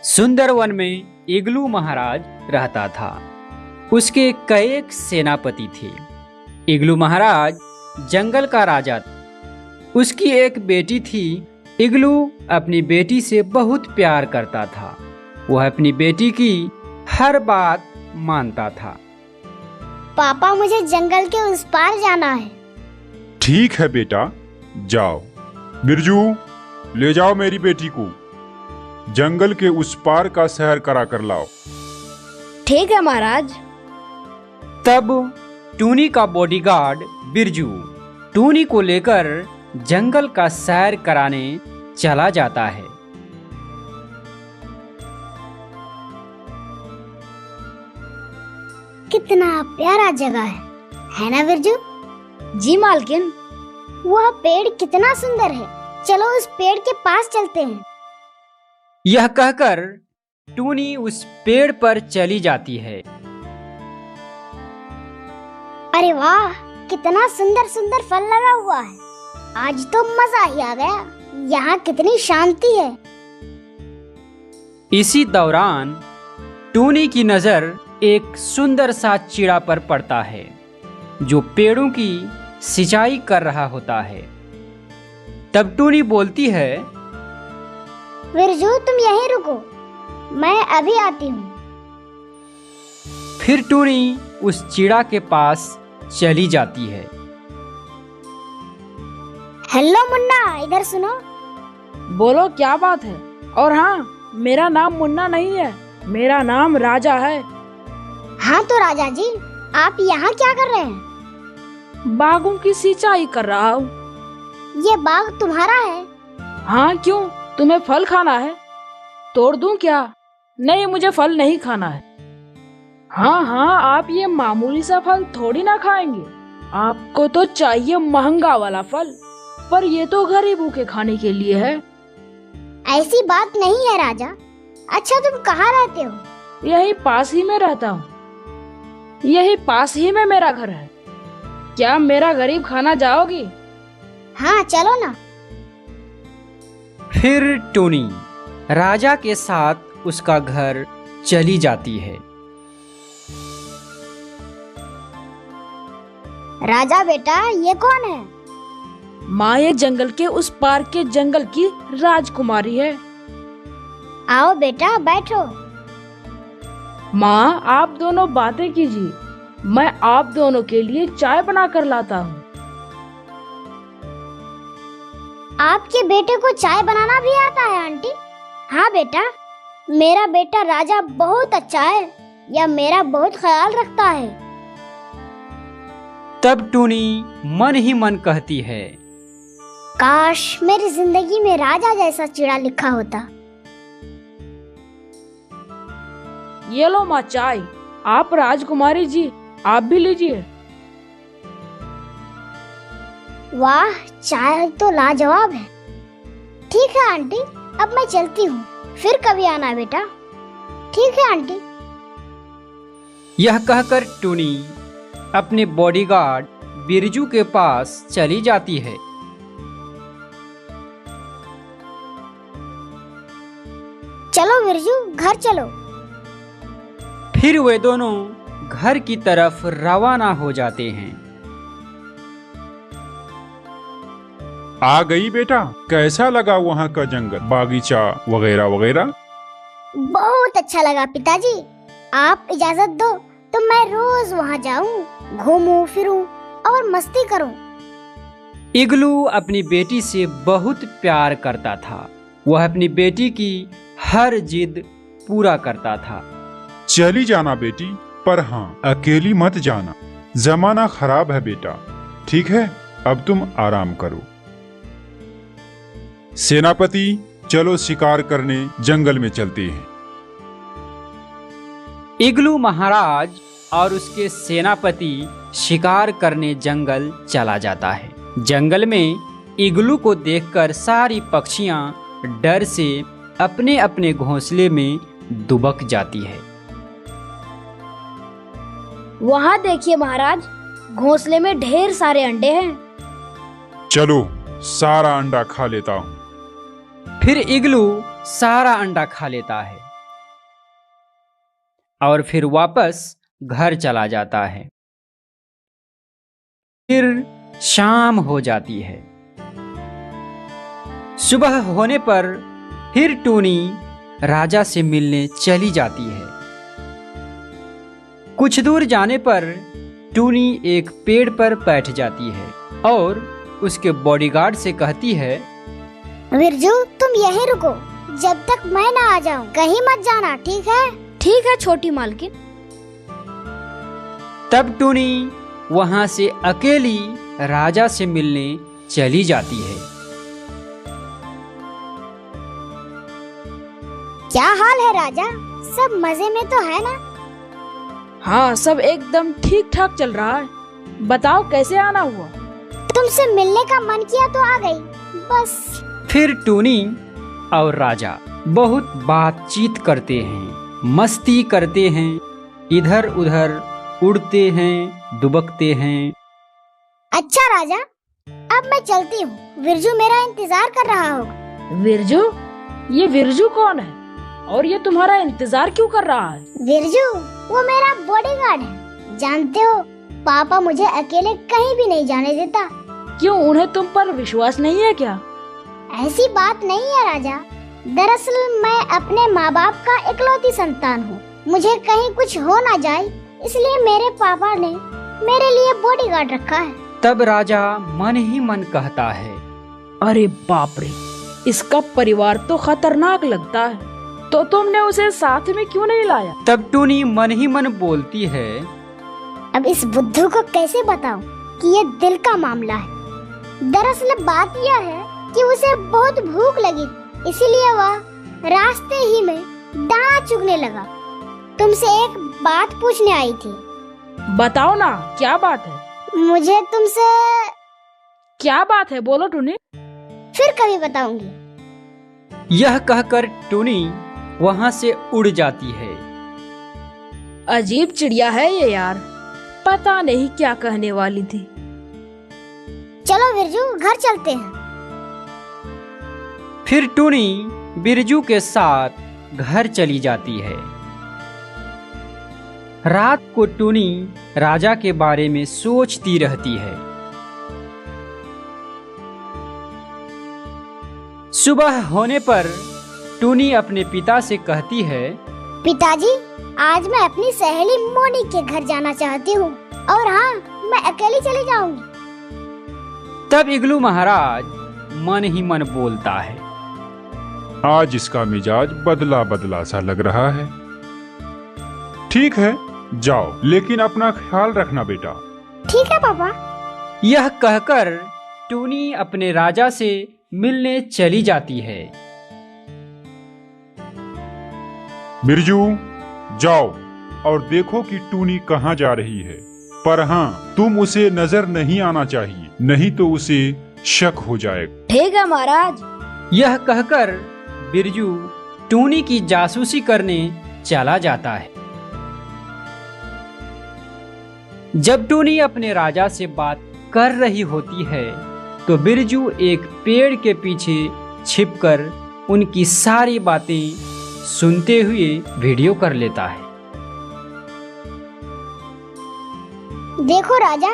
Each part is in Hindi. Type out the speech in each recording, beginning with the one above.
सुंदर वन में इग्लू महाराज रहता था। उसके कई सेनापति थे। इग्लू महाराज जंगल का राजा था। उसकी एक बेटी थी। इग्लू अपनी बेटी से बहुत प्यार करता था। वह अपनी बेटी की हर बात मानता था। पापा, मुझे जंगल के उस पार जाना है। ठीक है बेटा, जाओ। बिरजू, ले जाओ मेरी बेटी को। जंगल के उस पार का सैर करा कर लाओ। ठीक है महाराज। तब टूनी का बॉडीगार्ड बिरजू टूनी को लेकर जंगल का सैर कराने चला जाता है। कितना प्यारा जगह है ना बिरजू? जी मालकिन। वह पेड़ कितना सुंदर है। चलो उस पेड़ के पास चलते हैं। यह कहकर टूनी उस पेड़ पर चली जाती है। अरे वाह, कितना सुंदर सुंदर फल लगा हुआ है। आज तो मजा ही आ गया। यहाँ कितनी शांति है। इसी दौरान टूनी की नजर एक सुंदर सा चिड़ा पर पड़ता है जो पेड़ों की सिंचाई कर रहा होता है। तब टूनी बोलती है, बिरजू, तुम यहीं रुको, मैं अभी आती हूँ। फिर टूनी उस चिड़ा के पास चली जाती है। हेलो मुन्ना, इधर सुनो। बोलो, क्या बात है? और हाँ, मेरा नाम मुन्ना नहीं है, मेरा नाम राजा है। हाँ तो राजा जी, आप यहाँ क्या कर रहे हैं? बागों की सिंचाई कर रहा हूँ। ये बाग तुम्हारा है? हाँ, क्यों? तुम्हें फल खाना है? तोड़ दूं क्या? नहीं, मुझे फल नहीं खाना है। हाँ हाँ, आप ये मामूली सा फल थोड़ी ना खाएंगे। आपको तो चाहिए महंगा वाला फल, पर ये तो गरीबों के खाने के लिए है। ऐसी बात नहीं है राजा। अच्छा, तुम कहाँ रहते हो? यही पास ही में रहता हूँ। यही पास ही में मेरा घर है। क्या मेरा गरीब खाना जाओगी? हाँ, चलो ना। फिर टूनी राजा के साथ उसका घर चली जाती है। राजा बेटा, ये कौन है? माँ, ये जंगल के उस पार के जंगल की राजकुमारी है। आओ बेटा, बैठो। माँ, आप दोनों बातें कीजिए, मैं आप दोनों के लिए चाय बना कर लाता हूँ। आपके बेटे को चाय बनाना भी आता है आंटी? हाँ बेटा, मेरा बेटा राजा बहुत अच्छा है। यह मेरा बहुत ख्याल रखता है। तब टूनी मन ही मन कहती है, काश मेरी जिंदगी में राजा जैसा चिड़ा लिखा होता। ये लो माँ चाय। आप राजकुमारी जी, आप भी लीजिए। वाह, चाय तो लाजवाब है। ठीक है आंटी, अब मैं चलती हूँ। फिर कभी आना बेटा। ठीक है आंटी। यह कहकर टूनी अपने बॉडीगार्ड बिरजू के पास चली जाती है। चलो बिरजू, घर चलो। फिर वे दोनों घर की तरफ रवाना हो जाते हैं। आ गई बेटा, कैसा लगा वहाँ का जंगल, बागीचा वगैरह वगैरह? बहुत अच्छा लगा पिताजी। आप इजाजत दो तो मैं रोज वहाँ जाऊँ, घूमूं फिरूं और मस्ती करूं। इग्लू अपनी बेटी से बहुत प्यार करता था। वह अपनी बेटी की हर जिद पूरा करता था। चली जाना बेटी, पर हाँ, अकेली मत जाना। जमाना खराब है बेटा। ठीक है, अब तुम आराम करो। सेनापति, चलो शिकार करने जंगल में चलते हैं। इग्लू महाराज और उसके सेनापति शिकार करने जंगल चला जाता है। जंगल में इग्लू को देखकर सारी पक्षियां डर से अपने अपने घोंसले में दुबक जाती है। वहाँ देखिए महाराज, घोंसले में ढेर सारे अंडे हैं। चलो, सारा अंडा खा लेता हूँ। फिर इग्लू सारा अंडा खा लेता है। और फिर वापस घर चला जाता है। फिर शाम हो जाती है। सुबह होने पर फिर टूनी राजा से मिलने चली जाती है। कुछ दूर जाने पर टूनी एक पेड़ पर बैठ जाती है और उसके बॉडीगार्ड से कहती है, बिरजू तुम यहीं रुको, जब तक मैं ना आ जाऊं कहीं मत जाना, ठीक है? ठीक है छोटी मालकिन। तब टूनी वहां से अकेली राजा से मिलने चली जाती है। क्या हाल है राजा, सब मजे में तो है ना? हाँ, सब एकदम ठीक ठाक चल रहा है। बताओ कैसे आना हुआ? तुमसे मिलने का मन किया तो आ गई, बस। फिर टूनी और राजा बहुत बातचीत करते हैं, मस्ती करते हैं, इधर उधर उड़ते हैं, दुबकते हैं। अच्छा राजा, अब मैं चलती हूँ, विरजू मेरा इंतजार कर रहा होगा। विरजू? ये विरजू कौन है और ये तुम्हारा इंतजार क्यों कर रहा है? विरजू वो मेरा बॉडीगार्ड है। जानते हो, पापा मुझे अकेले कहीं भी नहीं जाने देता। क्यों, उन्हें तुम पर विश्वास नहीं है क्या? ऐसी बात नहीं है राजा, दरअसल मैं अपने माँ बाप का इकलौती संतान हूँ। मुझे कहीं कुछ हो ना जाए, इसलिए मेरे पापा ने मेरे लिए बॉडीगार्ड रखा है। तब राजा मन ही मन कहता है, अरे बाप रे, इसका परिवार तो खतरनाक लगता है। तो तुमने उसे साथ में क्यों नहीं लाया? तब टूनी मन ही मन बोलती है, अब इस बुद्धू को कैसे बताऊं कि ये दिल का मामला है। दरअसल बात यह है कि उसे बहुत भूख लगी, इसीलिए वह रास्ते ही में दाना चुगने लगा। तुमसे एक बात पूछने आई थी। बताओ ना, क्या बात है? मुझे तुमसे। क्या बात है, बोलो टूनी। फिर कभी बताऊंगी। यह कहकर टूनी वहां से उड़ जाती है। अजीब चिड़िया है ये यार, पता नहीं क्या कहने वाली थी। चलो विरजू, घर चलते हैं। फिर टूनी बिरजू के साथ घर चली जाती है। रात को टूनी राजा के बारे में सोचती रहती है। सुबह होने पर टूनी अपने पिता से कहती है, पिताजी, आज मैं अपनी सहेली मोनी के घर जाना चाहती हूँ, और हाँ, मैं अकेली चली जाऊंगी। तब इग्लू महाराज मन ही मन बोलता है, आज इसका मिजाज बदला बदला सा लग रहा है। ठीक है, जाओ, लेकिन अपना ख्याल रखना बेटा। ठीक है पापा। यह कहकर टूनी अपने राजा से मिलने चली जाती है। बिरजू, जाओ और देखो कि टूनी कहाँ जा रही है। पर हाँ, तुम उसे नजर नहीं आना चाहिए, नहीं तो उसे शक हो जाएगा। ठीक है महाराज। यह कहकर बिरजू टूनी की जासूसी करने चला जाता है। जब टूनी अपने राजा से बात कर रही होती है तो बिरजू एक पेड़ के पीछे छिपकर उनकी सारी बातें सुनते हुए वीडियो कर लेता है। देखो राजा,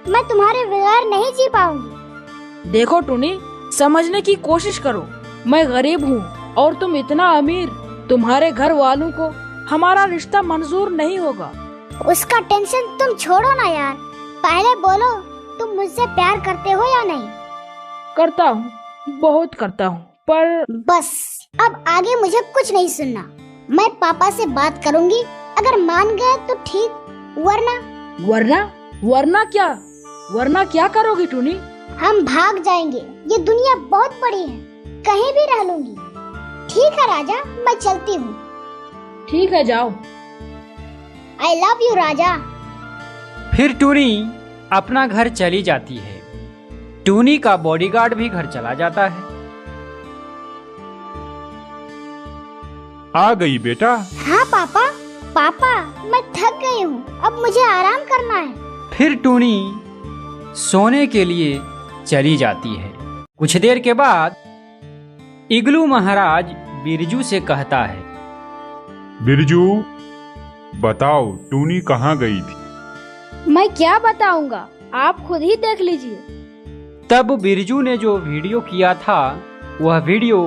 मैं तुम्हारे बगैर नहीं जी पाऊंगी। देखो टूनी, समझने की कोशिश करो। मैं गरीब हूँ और तुम इतना अमीर। तुम्हारे घर वालों को हमारा रिश्ता मंजूर नहीं होगा। उसका टेंशन तुम छोड़ो ना यार। पहले बोलो, तुम मुझसे प्यार करते हो या नहीं? करता हूँ, बहुत करता हूँ, पर बस, अब आगे मुझे कुछ नहीं सुनना। मैं पापा से बात करूंगी, अगर मान गए तो ठीक, वरना वरना क्या करोगी टूनी? हम भाग जाएंगे। ये दुनिया बहुत बड़ी है, कहीं भी रह लूंगी। ठीक है राजा, मैं चलती हूँ। ठीक है, जाओ। आई लव यू राजा। फिर टूनी अपना घर चली जाती है। टूनी का बॉडीगार्ड भी घर चला जाता है। आ गई बेटा। हाँ पापा। पापा, मैं थक गई हूँ, अब मुझे आराम करना है। फिर टूनी सोने के लिए चली जाती है। कुछ देर के बाद इग्लू महाराज बिरजू से कहता है, बिरजू, बताओ टूनी कहाँ गई थी? मैं क्या बताऊंगा, आप खुद ही देख लीजिए। तब बिरजू ने जो वीडियो किया था वह वीडियो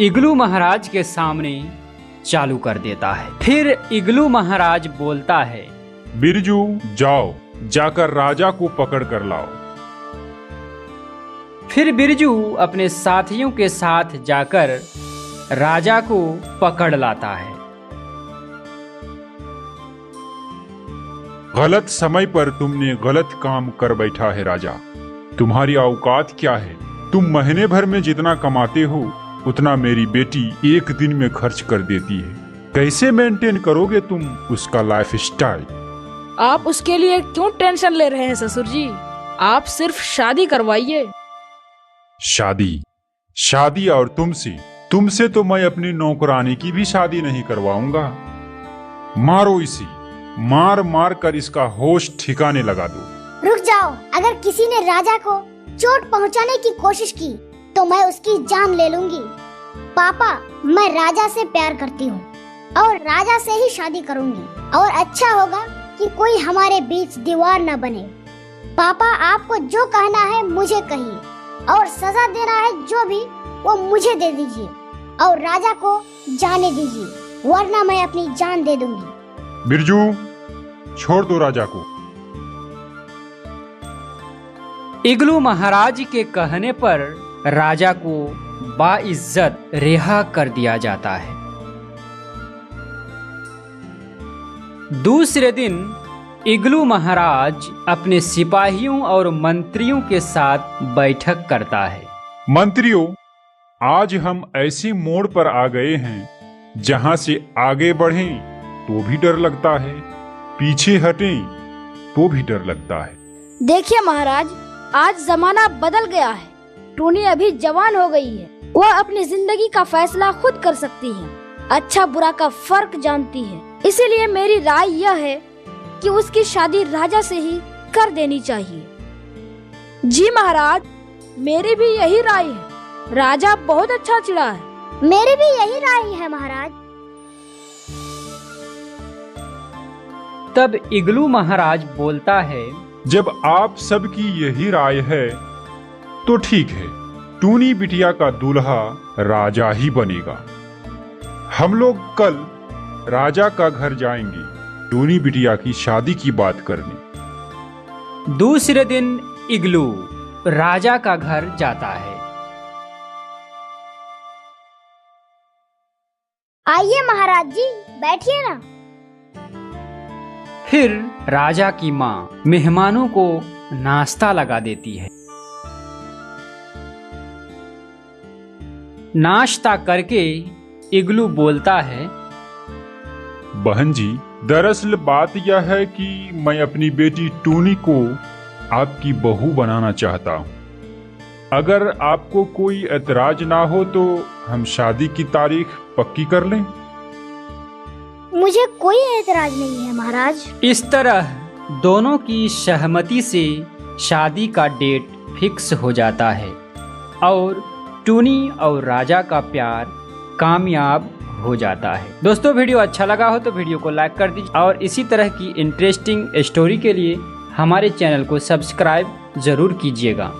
इग्लू महाराज के सामने चालू कर देता है। फिर इग्लू महाराज बोलता है, बिरजू जाओ, जाकर राजा को पकड़ कर लाओ। फिर बिरजू अपने साथियों के साथ जाकर राजा को पकड़ लाता है। गलत समय पर तुमने गलत काम कर बैठा है राजा। तुम्हारी औकात क्या है? तुम महीने भर में जितना कमाते हो उतना मेरी बेटी एक दिन में खर्च कर देती है। कैसे मेंटेन करोगे तुम उसका लाइफ स्टाइल? आप उसके लिए क्यों टेंशन ले रहे हैं ससुर जी? आप सिर्फ शादी करवाइए। शादी और तुमसे तो मैं अपनी नौकरानी की भी शादी नहीं करवाऊंगा। मारो इसे, मार मार कर इसका होश ठिकाने लगा दो। रुक जाओ, अगर किसी ने राजा को चोट पहुंचाने की कोशिश की तो मैं उसकी जान ले लूंगी। पापा, मैं राजा से प्यार करती हूँ और राजा से ही शादी करूंगी, और अच्छा होगा कि कोई हमारे बीच दीवार न बने। पापा, आपको जो कहना है मुझे कहिए, और सजा देना है जो भी वो मुझे दे दीजिए, और राजा को जाने दीजिए, वरना मैं अपनी जान दे दूंगी। बिरजू, छोड़ दो राजा को। इग्लू महाराज के कहने पर राजा को बाइज्जत रिहा कर दिया जाता है। दूसरे दिन इग्लू महाराज अपने सिपाहियों और मंत्रियों के साथ बैठक करता है। मंत्रियों, आज हम ऐसे मोड़ पर आ गए हैं जहां से आगे बढ़ें तो भी डर लगता है, पीछे हटें तो भी डर लगता है। देखिए महाराज, आज जमाना बदल गया है। टूनी अभी जवान हो गई है। वह अपनी जिंदगी का फैसला खुद कर सकती है, अच्छा बुरा का फर्क जानती है। इसीलिए मेरी राय यह है कि उसकी शादी राजा से ही कर देनी चाहिए। जी महाराज, मेरी भी यही राय है। राजा बहुत अच्छा चिड़ा है। मेरी भी यही राय है महाराज। तब इग्लू महाराज बोलता है, जब आप सबकी यही राय है तो ठीक है, टूनी बिटिया का दूल्हा राजा ही बनेगा। हम लोग कल राजा का घर जाएंगे टूनी बिटिया की शादी की बात करने। दूसरे दिन इग्लू राजा का घर जाता है। आइए महाराज जी, बैठिए ना। फिर राजा की माँ मेहमानों को नाश्ता लगा देती है। नाश्ता करके इग्लू बोलता है, बहन जी, दरअसल बात यह है कि मैं अपनी बेटी टूनी को आपकी बहू बनाना चाहता हूँ। अगर आपको कोई एतराज ना हो तो हम शादी की तारीख पक्की कर लें। मुझे कोई एतराज नहीं है महाराज। इस तरह दोनों की सहमति से शादी का डेट फिक्स हो जाता है और टूनी और राजा का प्यार कामयाब हो जाता है। दोस्तों, वीडियो अच्छा लगा हो तो वीडियो को लाइक कर दीजिए और इसी तरह की इंटरेस्टिंग स्टोरी के लिए हमारे चैनल को सब्सक्राइब जरूर कीजिएगा।